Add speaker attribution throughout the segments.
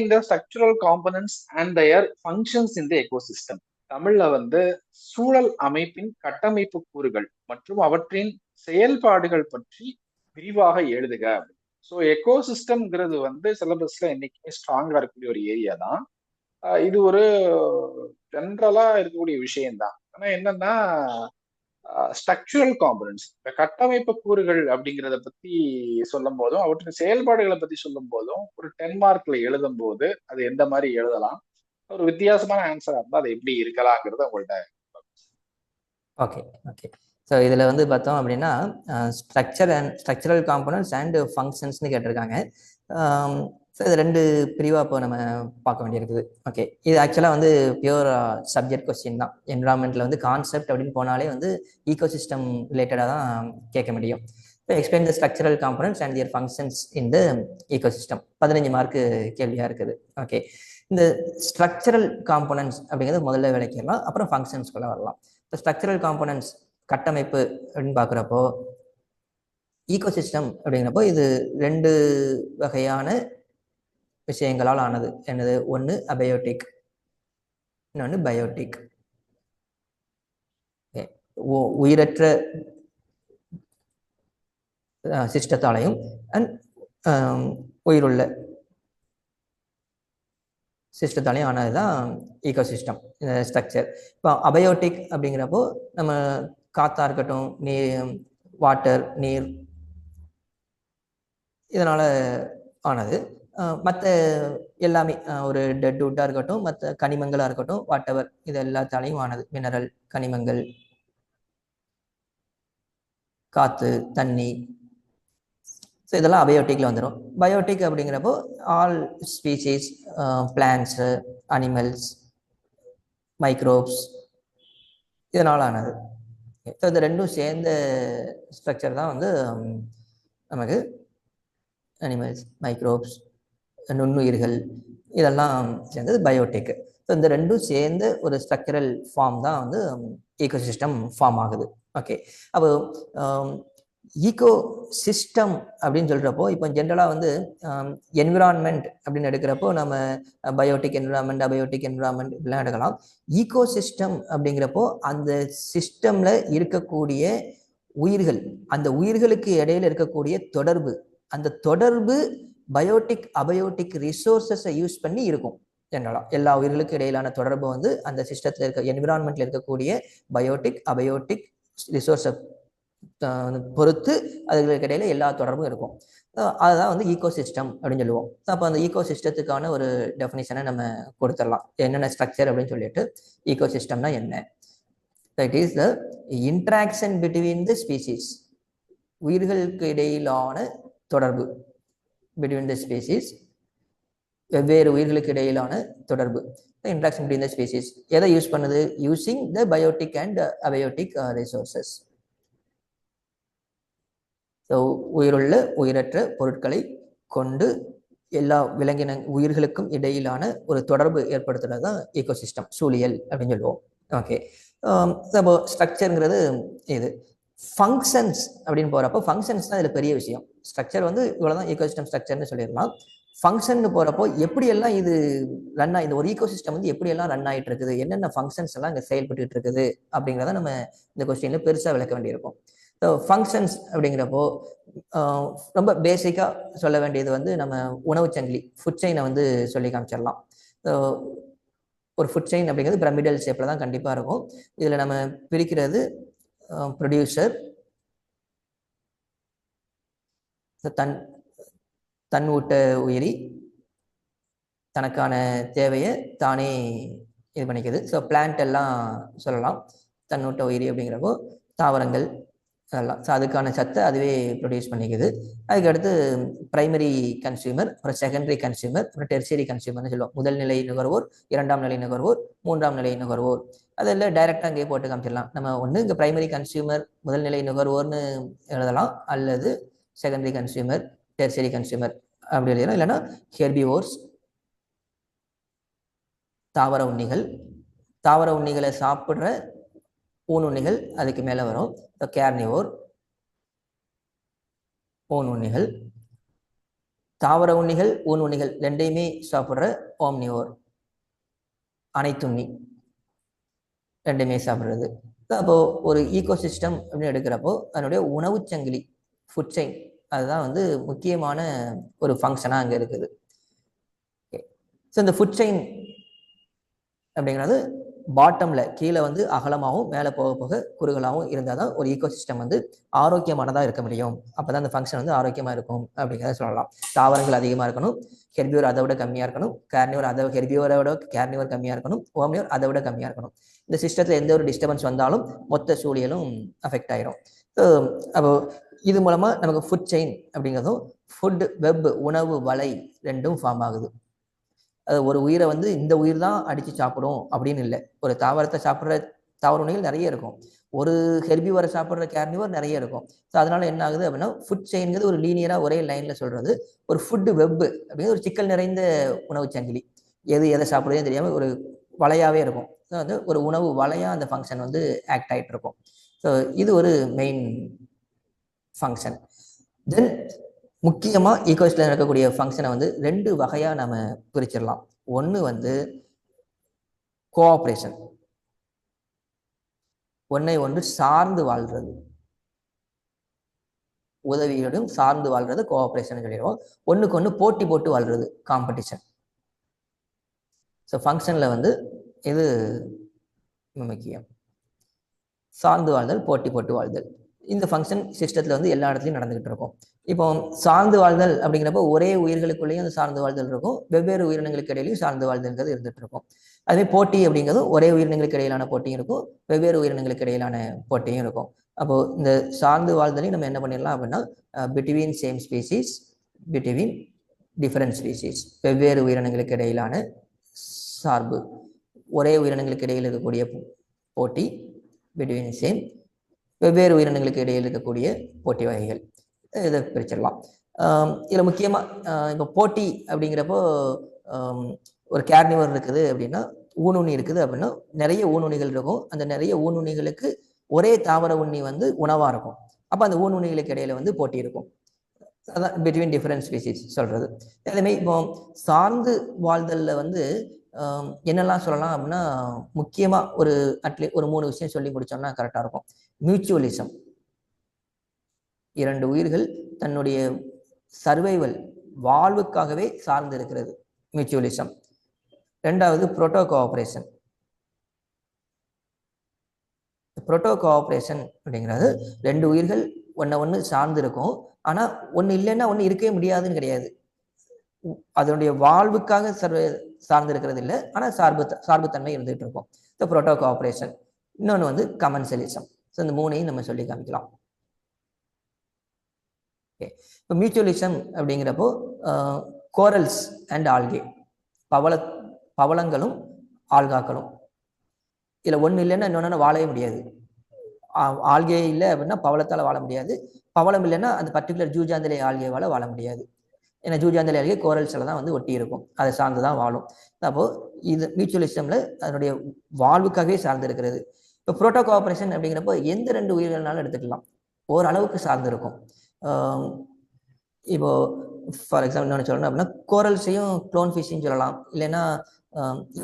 Speaker 1: இந்த structural components and their functions in the ecosystem. தமிழ்ல வந்து சூழல் அமைப்பின் கட்டமைப்பு கூறுகள் மற்றும் அவற்றின் செயல்பாடுகள் பற்றி விரிவாக எழுதுக. ஸோ எக்கோசிஸ்டம்ங்கிறது வந்து சிலபஸ்ல என்னைக்குமே ஸ்ட்ராங்கா இருக்கக்கூடிய ஒரு ஏரியா தான். இது ஒரு ஜென்ரலா இருக்கக்கூடிய விஷயம்தான். ஆனா என்னன்னா ஸ்ட்ரக்சுரல் காம்பனன்ட்ஸ், இந்த கட்டமைப்பு கூறுகள் அப்படிங்கிறத பத்தி சொல்லும் போதும் அவற்றின் செயல்பாடுகளை பத்தி சொல்லும் போதும் ஒரு 10 மார்க்ல எழுதும் போது அது எந்த மாதிரி எழுதலாம், ஒரு வித்தியாசமான ஆன்சரா இருந்தா அது எப்படி இருக்கலாங்கிறத உங்கள்ட்ட.
Speaker 2: Okay okay. ஸோ இதில் வந்து பார்த்தோம் அப்படின்னா ஸ்ட்ரக்சரல் காம்பனன்ட்ஸ் அண்ட் ஃபங்க்ஷன்ஸ்னு கேட்டிருக்காங்க. ஸோ இது ரெண்டு பிரிவாக இப்போ நம்ம பார்க்க வேண்டியிருக்குது. ஓகே, இது ஆக்சுவலாக வந்து பியூர் சப்ஜெக்ட் கொஸ்டின் தான். என்விரான்மெண்ட்டில் வந்து கான்செப்ட் அப்படின்னு போனாலே வந்து ஈகோசிஸ்டம் ரிலேட்டடாக தான் கேட்க முடியும். இப்போ explain the structural components and their functions in the ecosystem. 15 mark கேள்வியாக இருக்குது. ஓகே, இந்த ஸ்ட்ரக்சரல் காம்பனன்ட்ஸ் அப்படிங்கிறது முதல்ல விளக்கிடலாம், அப்புறம் ஃபங்க்ஷன்ஸ்குள்ளே வரலாம். இப்போ ஸ்ட்ரக்சரல் காம்பனன்ட்ஸ் கட்டமைப்பு அப்படின்னு பார்க்குறப்போ ஈகோசிஸ்டம் அப்படிங்கிறப்போ இது ரெண்டு வகையான விஷயங்களால் ஆனது. என்னது? ஒன்று அபயோட்டிக், இன்னொன்று பயோட்டிக். உயிரற்ற சிஸ்டத்தாலையும் அண்ட் உயிருள்ள சிஸ்டத்தாலையும் ஆனதுதான் ஈகோசிஸ்டம் ஸ்ட்ரக்சர். இப்போ அபயோட்டிக் அப்படிங்கிறப்போ நம்ம காற்றா இருக்கட்டும், நீர், வாட்டர், நீர், இதனால் ஆனது. மற்ற எல்லாமே ஒரு டெட் வுட்டாக இருக்கட்டும், மற்ற கனிமங்களாக இருக்கட்டும், வாட் எவர், இது எல்லாத்தாலையும் ஆனது. மினரல், கனிமங்கள், காற்று, தண்ணி, ஸோ இதெல்லாம் அபயோட்டிக்கில் வந்துடும். பயோட்டிக் அப்படிங்கிறப்போ all species, plants, animals, microbes, இதனால் ஆனது. ஸோ இது ரெண்டும் சேர்ந்த ஸ்ட்ரக்சர் தான் வந்து நமக்கு அனிமல்ஸ், மைக்ரோப்ஸ், நுண்ணுயிர்கள், இதெல்லாம் சேர்ந்தது பயோடெக். ஸோ இந்த ரெண்டும் சேர்ந்த ஒரு ஸ்ட்ரக்சரல் ஃபார்ம் தான் வந்து ஈகோசிஸ்டம் ஃபார்ம் ஆகுது. ஓகே, அப்போ ஈகோ சிஸ்டம் அப்படின்னு சொல்கிறப்போ இப்போ ஜென்ரலாக வந்து என்விரான்மெண்ட் அப்படின்னு எடுக்கிறப்போ நம்ம பயோட்டிக் என்விரான்மெண்ட், அபயோட்டிக் என்விரான்மெண்ட் இப்படிலாம் எடுக்கலாம். ஈகோ சிஸ்டம் அப்படிங்கிறப்போ அந்த சிஸ்டமில் இருக்கக்கூடிய உயிர்கள், அந்த உயிர்களுக்கு இடையில இருக்கக்கூடிய தொடர்பு, அந்த தொடர்பு பயோட்டிக் அபயோட்டிக் ரிசோர்ஸஸை யூஸ் பண்ணி இருக்கும். ஜென்ரலாக எல்லா உயிர்களுக்கு இடையிலான தொடர்பு வந்து அந்த சிஸ்டத்தில் இருக்க என்விரான்மெண்ட்டில் இருக்கக்கூடிய பயோட்டிக் அபயோட்டிக் ரிசோர்ஸை பொறுத்து அதுகளுக்கு இடையில எல்லா தொடர்பும் இருக்கும். அதுதான் வந்து ஈகோ சிஸ்டம் அப்படின்னு சொல்லுவோம். அப்போ அந்த ஈகோ சிஸ்டத்துக்கான ஒரு டெஃபினிஷனை நம்ம கொடுத்துடலாம். என்னென்ன ஸ்ட்ரக்சர் அப்படின்னு சொல்லிட்டு ஈகோ சிஸ்டம்னா என்ன? That is the interaction between the species, உயிர்களுக்கு இடையிலான தொடர்பு. பிட்வீன் த ஸ்பீசிஸ், வெவ்வேறு உயிர்களுக்கு இடையிலான தொடர்பு, இன்ட்ராக்ஷன் பிட்வீன் த ஸ்பீசிஸ். எதை யூஸ் பண்ணுது? Using the biotic and abiotic resources. So உயிருள்ள உயிரற்ற பொருட்களை கொண்டு எல்லா விலங்கின உயிர்களுக்கும் இடையிலான ஒரு தொடர்பு ஏற்படுத்துறது தான் ஈகோசிஸ்டம், சூழியல் அப்படின்னு சொல்லுவோம். ஓகே, அப்போ ஸ்ட்ரக்சருங்கிறது இது. ஃபங்க்ஷன்ஸ் அப்படின்னு போகிறப்போ ஃபங்க்ஷன்ஸ் தான் இதில் பெரிய விஷயம். ஸ்ட்ரக்சர் வந்து இவ்வளோதான் ஈகோசிஸ்டம் ஸ்ட்ரக்சர்னு சொல்லிடலாம். ஃபங்க்ஷன் போகிறப்போ எப்படியெல்லாம் இது ரன் ஆகி, இந்த ஒரு ஈகோசிஸ்டம் வந்து எப்படியெல்லாம் ரன் ஆகிட்டு இருக்குது, என்னென்ன ஃபங்க்ஷன்ஸ் எல்லாம் இங்கே செயல்பட்டு இருக்குது அப்படிங்கிறத நம்ம இந்த கொஸ்டினில் பெருசாக விளக்க வேண்டியிருக்கும். ஸோ ஃபங்க்ஷன்ஸ் அப்படிங்கிறப்போ ரொம்ப பேசிக்காக சொல்ல வேண்டியது வந்து நம்ம உணவு சங்கிலி, ஃபுட் செயினை வந்து சொல்லி காமிச்சிடலாம். ஒரு ஃபுட் செயின் அப்படிங்கிறது பிரமிடல் ஷேப்பில் தான் கண்டிப்பாக இருக்கும். இதில் நம்ம பிரிக்கிறது ப்ரொடியூசர், தன் ஊட்ட உயிரி, தனக்கான தேவையை தானே இது பண்ணிக்குது. ஸோ பிளான்ட் எல்லாம் சொல்லலாம் தன்னூட்ட உயிரி அப்படிங்கிறப்போ, தாவரங்கள் அதெல்லாம். ஸோ அதுக்கான சத்தை அதுவே ப்ரொடியூஸ் பண்ணிக்குது. அதுக்கடுத்து பிரைமரி கன்சியூமர், அப்புறம் செகண்டரி கன்சியூமர், அப்புறம் டெர்சியரி கன்சியூமர்னு சொல்லுவோம். முதல் நிலை நுகர்வோர், இரண்டாம் நிலை நுகர்வோர், மூன்றாம் நிலை நுகர்வோர். அதெல்லாம் டைரெக்டாக அங்கேயே போட்டு காமிச்சிடலாம். நம்ம ஒன்று இங்கே பிரைமரி கன்சியூமர், முதல் நிலை நுகர்வோர்னு எழுதலாம், அல்லது செகண்டரி கன்சியூமர், டெர்சியரி கன்சியூமர் அப்படி எழுதலாம். இல்லைன்னா ஹெர்பிவோர்ஸ், தாவர உண்ணிகள், தாவர உண்ணிகளை சாப்பிட்ற ஊன் உண்ணிகள் அதுக்கு மேலே வரும். கேர்னிவோர், ஊன் உண்ணிகள். தாவர உண்ணிகள் ஊன் உண்ணிகள் ரெண்டையுமே சாப்பிட்ற ஓம்னிவோர், அனைத்துண்ணி ரெண்டுமே சாப்பிட்றது. அப்போ ஒரு ஈகோசிஸ்டம் அப்படின்னு எடுக்கிறப்போ அதனுடைய உணவு சங்கிலி, ஃபுட் செயின், அதுதான் வந்து முக்கியமான ஒரு ஃபங்க்ஷனாக அங்கே இருக்குது. ஸோ இந்த ஃபுட் செயின் அப்படிங்கிறது பாட்டம்ல கீழே வந்து அகலமாகவும் மேலே போக போக குறுகலாகவும் இருந்தால் தான் ஒரு ஈகோசிஸ்டம் வந்து ஆரோக்கியமானதாக இருக்க முடியும். அப்போ தான் அந்த ஃபங்க்ஷன் வந்து ஆரோக்கியமாக இருக்கும் அப்படிங்கிறத சொல்லலாம். தாவரங்கள் அதிகமாக இருக்கணும், ஹெர்பியோர் அதை விட கம்மியாக இருக்கணும், கேர்னிவர் அதை ஹெர்பியோரோட கேர்னிவர் கம்மியாக இருக்கணும், ஓம்னிவர் அதை விட கம்மியாக இருக்கணும். இந்த சிஸ்டத்தில் எந்த ஒரு டிஸ்டர்பன்ஸ் வந்தாலும் மொத்த சூழியலும் அஃபெக்ட் ஆயிரும். அப்போ இது மூலமாக நமக்கு ஃபுட் செயின் அப்படிங்கிறதும் ஃபுட் வெப், உணவு வலை ரெண்டும் ஃபார்ம் ஆகுது. அது ஒரு உயிரை வந்து இந்த உயிர் தான் அடித்து சாப்பிடும் அப்படின்னு இல்லை. ஒரு தாவரத்தை சாப்பிட்ற தாவர உண்ணிகள் நிறைய இருக்கும், ஒரு ஹெர்பிவரை சாப்பிட்ற கேர்னிவர் நிறைய இருக்கும். ஸோ அதனால என்ன ஆகுது அப்படின்னா ஃபுட் செயின்கிறது ஒரு லீனியராக ஒரே லைனில் சொல்கிறது. ஒரு ஃபுட் வெப் அப்படிங்கிறது ஒரு சிக்கல் நிறைந்த உணவு சங்கிலி, எது எதை சாப்பிடுறதே தெரியாமல் ஒரு வலையாகவே இருக்கும். ஸோ வந்து ஒரு உணவு வலையாக அந்த ஃபங்க்ஷன் வந்து ஆக்ட் ஆகிட்டு இருக்கும். ஸோ இது ஒரு மெயின் ஃபங்க்ஷன். தென் முக்கியமாக ஈகோசிஸ்டத்தில் நடக்கக்கூடிய ஃபங்க்ஷனை வந்து ரெண்டு வகையாக நம்ம பிரிச்சிடலாம். ஒன்று வந்து கோஆப்ரேஷன், ஒன்றை ஒன்று சார்ந்து வாழ்றது, உதவியோடும் சார்ந்து வாழ்றது கோஆப்ரேஷன் சொல்லிடுவோம். ஒன்றுக்கு ஒன்று போட்டி போட்டு வாழ்றது காம்படிஷன். ஸோ ஃபங்க்ஷனில் வந்து இது முக்கியம். சார்ந்து வாழ்தல், போட்டி போட்டு வாழ்தல், இந்த ஃபங்க்ஷன் சிஸ்டத்தில் வந்து எல்லா இடத்துலையும் நடந்துகிட்டு இருக்கும். இப்போ சார்ந்து வாழ்தல் அப்படிங்கிறப்போ ஒரே உயிர்களுக்குள்ளேயும் அந்த சார்ந்து வாழ்தல் இருக்கும், வெவ்வேறு உயிரினங்களுக்கு இடையிலையும் சார்ந்து வாழ்தல்ங்கிறது இருந்துட்டு இருக்கும். அதே போட்டி அப்படிங்கிறது ஒரே உயிரினங்களுக்கு இடையிலான போட்டியும் இருக்கும், வெவ்வேறு உயிரினங்களுக்கு இடையிலான போட்டியும் இருக்கும். அப்போ இந்த சார்ந்து வாழ்தலையும் நம்ம என்ன பண்ணிடலாம் அப்படின்னா between same species, between different species, வெவ்வேறு உயிரினங்களுக்கு இடையிலான சார்பு, ஒரே உயிரினங்களுக்கு இடையில் இருக்கக்கூடிய போட்டி பிட்வீன் சேம், வெவ்வேறு உயிரினங்களுக்கு இடையில் இருக்கக்கூடிய போட்டி வகைகள், இதை பிரிச்சிடலாம். இதில் முக்கியமாக இப்போ போட்டி அப்படிங்கிறப்போ ஒரு கேர்னிவர் இருக்குது அப்படின்னா ஊனுண்ணி இருக்குது அப்படின்னா நிறைய ஊனுண்ணிகள் இருக்கும். அந்த நிறைய ஊனுண்ணிகளுக்கு ஒரே தாவர உண்ணி வந்து உணவாக இருக்கும். அப்போ அந்த ஊனுண்ணிகளுக்கு இடையில வந்து போட்டி இருக்கும். அதான் பிட்வீன் டிஃபரண்ட் ஸ்பீசிஸ் சொல்றது. அதேமாதிரி இப்போ சார்ந்து வாழ்தலில் வந்து என்னெல்லாம் சொல்லலாம் அப்படின்னா முக்கியமாக ஒரு 3 விஷயம் சொல்லி முடிச்சோம்னா கரெக்டாக இருக்கும். மியூச்சுவலிசம், இரண்டு உயிர்கள் தன்னுடைய சர்வைவல் வாழ்வுக்காகவே சார்ந்து இருக்கிறது, மியூச்சுவலிசம். ரெண்டாவது புரோட்டோ கோஆபரேஷன். புரோட்டோ கோஆபரேஷன் அப்படிங்கிறது ரெண்டு உயிர்கள் ஒன்று சார்ந்து இருக்கும், ஆனால் ஒன்று இல்லைன்னா ஒன்று இருக்கவே முடியாதுன்னு கிடையாது. அதனுடைய வாழ்வுக்காக சார்ந்து இருக்கிறது இல்லை, ஆனால் சார்புத்தன்மை இருந்துகிட்டு இருக்கும். So proto cooperation. இன்னொன்று வந்து கமன்சலிசம். ஸோ இந்த மூணையும் நம்ம சொல்லி காமிக்கலாம். ஓகே, இப்போ மியூச்சுவலிசம் அப்படிங்கிறப்போ கோரல்ஸ் அண்ட் ஆல்கே, பவளங்களும் ஆல்காக்களும், இதில் ஒன்று இல்லைன்னா இன்னொன்று வாழவே முடியாது. ஆல்கே இல்லை அப்படின்னா பவளத்தால் வாழ முடியாது, பவளம் இல்லைன்னா அந்த பர்டிகுலர் ஜூஜாந்தலை ஆல்கேவால் வாழ முடியாது. ஏன்னா ஜூஜாந்தலை ஆல்கே கோரல்ஸில் தான் வந்து ஒட்டி இருக்கும், அதை சார்ந்து தான் வாழும். அப்போது இது மியூச்சுவலிசமில் அதனுடைய வாழ்வுக்காகவே சார்ந்து இருக்கிறது. இப்போ புரோட்டோ கோஆபரேஷன் அப்படிங்கிறப்போ எந்த ரெண்டு உயிர்கள்னாலும் எடுத்துக்கலாம், ஓரளவுக்கு சார்ந்து இருக்கும். இப்போ ஃபார் எக்ஸாம்பிள் என்ன சொல்லணும் அப்படின்னா கோரல்ஸையும் க்ளோன் ஃபிஷ்ஷையும் சொல்லலாம், இல்லைன்னா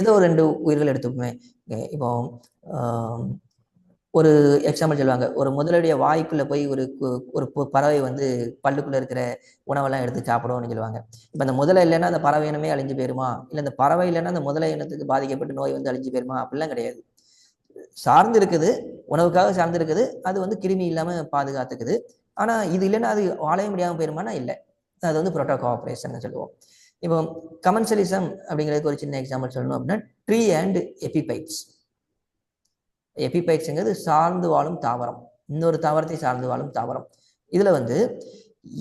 Speaker 2: ஏதோ ஒரு ரெண்டு உயிர்கள் எடுத்துக்குமே. இப்போ ஒரு எக்ஸாம்பிள் சொல்லுவாங்க, ஒரு முதலுடைய வாய்க்குள்ள போய் ஒரு பறவை வந்து பல்லுக்குள்ள இருக்கிற உணவெல்லாம் எடுத்து சாப்பிடுவோம்னு சொல்லுவாங்க. இப்போ அந்த முதலை இல்லைன்னா அந்த பறவை இனமே அழிஞ்சு போயிருமா, இல்லை அந்த பறவை இல்லைன்னா அந்த முதலை இனத்துக்கு பாதிக்கப்பட்டு நோய் வந்து அழிஞ்சு போயிருமா, அப்படிலாம் கிடையாது. சார்ந்து இருக்குது, உணவுக்காக சார்ந்து இருக்குது, அது வந்து கிருமி இல்லாம பாதுகாத்துக்குது. ஆனா இது இல்லைன்னா அது வாழவே முடியாம போயிருமானா இல்லை, அது வந்து புரோட்டோ கோஆபரேஷன் சொல்லுவோம். இப்போ கமன்சலிசம் அப்படிங்கிறதுக்கு ஒரு சின்ன எக்ஸாம்பிள் சொல்லணும் அப்படின்னா ட்ரீ அண்ட் எபிபைட்ஸ். எபிபைட்ஸுங்கிறது சார்ந்து வாழும் தாவரம், இன்னொரு தாவரத்தை சார்ந்து வாழும் தாவரம். இதுல வந்து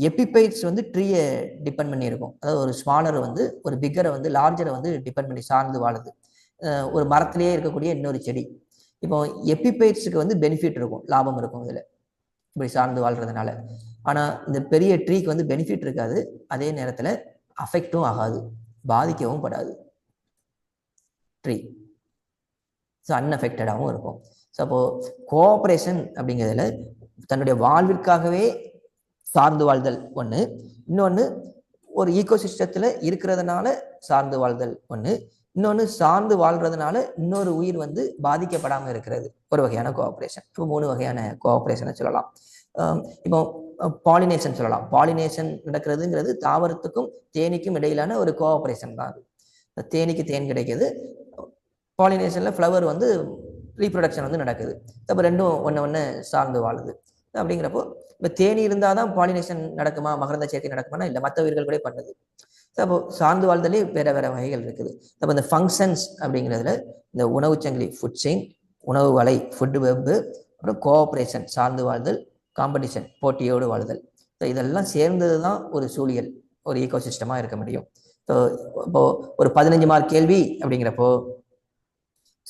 Speaker 2: எபிபைட்ஸ் வந்து ட்ரீயை டிபெண்ட் பண்ணி இருக்கும், அதாவது ஒரு ஸ்மாலர் வந்து ஒரு பிக்கரை வந்து லார்ஜரை வந்து டிபெண்ட் பண்ணி சார்ந்து வாழுது. ஒரு மரத்திலேயே இருக்கக்கூடிய இன்னொரு செடி. இப்போ எபிபைட்ஸுக்கு வந்து பெனிஃபிட் இருக்கும், லாபம் இருக்கும் இதுல இப்படி சார்ந்து வாழ்றதுனால. ஆனா இந்த பெரிய ட்ரீக்கு வந்து பெனிஃபிட் இருக்காது, அதே நேரத்துல அஃபெக்டும் ஆகாது, பாதிக்கவும் படாது ட்ரீ. ஸோ அன்அஃபெக்டடாகவும் இருக்கும். ஸோ அப்போ கோஆபரேஷன் அப்படிங்கிறதுல தன்னுடைய வாழ்விற்காகவே சார்ந்து வாழ்தல் ஒன்று, இன்னொன்று ஒரு ஈகோசிஸ்டத்துல இருக்கிறதுனால சார்ந்து வாழ்தல் ஒண்ணு, இன்னொன்னு சார்ந்து வாழ்றதுனால இன்னொரு உயிர் வந்து பாதிக்கப்படாம இருக்கிறது ஒரு வகையான கோஆபரேஷன். இப்போ 3 வகையான கோஆபரேஷனை சொல்லலாம். இப்போ பாலினேஷன் சொல்லலாம். பாலினேஷன் நடக்கிறதுங்கிறது தாவரத்துக்கும் தேனீக்கும் இடையிலான ஒரு கோஆபரேஷன் தான் அது. தேனீக்கு தேன் கிடைக்குது, பாலினேஷன்ல ஃப்ளவர் வந்து ரீப்ரொடக்ஷன் வந்து நடக்குது. அப்போ ரெண்டும் ஒன்று சார்ந்து வாழுது. அப்படிங்கிறப்போ இப்போ தேனி இருந்தால் தான் பாலினேஷன் நடக்குமா, மகரந்த சேர்க்கை நடக்குமானா இல்லை, மற்ற உயிர்கள் கூட பண்ணுது. அப்போ சார்ந்து வாழ்தலே வேற வேற வகைகள் இருக்குது. அப்போ இந்த ஃபங்க்ஷன்ஸ் அப்படிங்கிறதுல இந்த உணவு சங்கிலி ஃபுட் செயின், உணவு வலை ஃபுட் வெப், அப்புறம் கோஆபரேஷன் சார்ந்து வாழ்தல், காம்படிஷன் போட்டியோடு வாழ்தல், இதெல்லாம் சேர்ந்தது தான் ஒரு சூழியல், ஒரு ஈகோசிஸ்டமாக இருக்க முடியும். ஸோ இப்போ ஒரு 15 மார்க் கேள்வி அப்படிங்கிறப்போ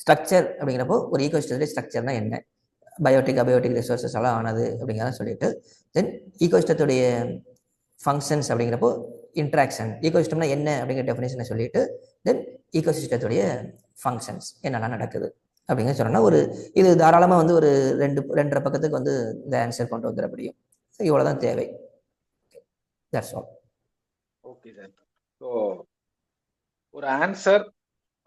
Speaker 2: ஸ்ட்ரக்சர் அப்படிங்கிறப்போ ஒரு ஈகோசிஸ்டத்துடைய ஸ்ட்ரக்சர்னா என்ன, பயோட்டிக் அபயோட்டிக் ரிசோர்ஸஸ் எல்லாம் ஆனது அப்படிங்கிறத சொல்லிட்டு, தென் ஈகோசிஸ்டத்துடைய ஃபங்க்ஷன்ஸ் அப்படிங்கிறப்போ இன்ட்ராக்ஷன், ஈகோசிஸ்டம்னா என்ன அப்படிங்கிற டெஃபினேஷனை சொல்லிட்டு, தென் ஈகோசிஸ்டத்துடைய ஃபங்க்ஷன்ஸ் என்னெல்லாம் நடக்குது அப்படிங்கிற சொன்னா ஒரு இது தாராளமாக வந்து ஒரு 2.5 பக்கத்துக்கு வந்து இந்த ஆன்சர் கொண்டு வந்துட முடியும். இவ்வளோதான் தேவை. That's all.
Speaker 1: Okay sir. So ஒரு ஆன்சர்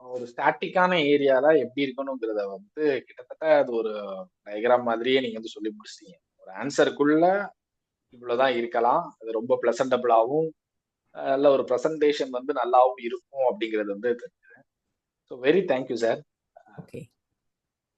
Speaker 1: ஒரு ஸ்டாட்டிக்கான ஏரியால எப்படி இருக்கணுங்கிறத வந்து கிட்டத்தட்ட அது ஒரு டயக்ராம் மாதிரியே நீங்க வந்து சொல்லி முடிச்சிட்டீங்க. ஒரு ஆன்சருக்குள்ள இவ்வளவுதான் இருக்கலாம், அது ரொம்ப பிளசன்டபிளாகவும் நல்ல ஒரு ப்ரெசன்டேஷன் வந்து நல்லாவும் இருக்கும் அப்படிங்கிறது வந்து தெரிஞ்சுது. So very thank you sir.
Speaker 2: Okay.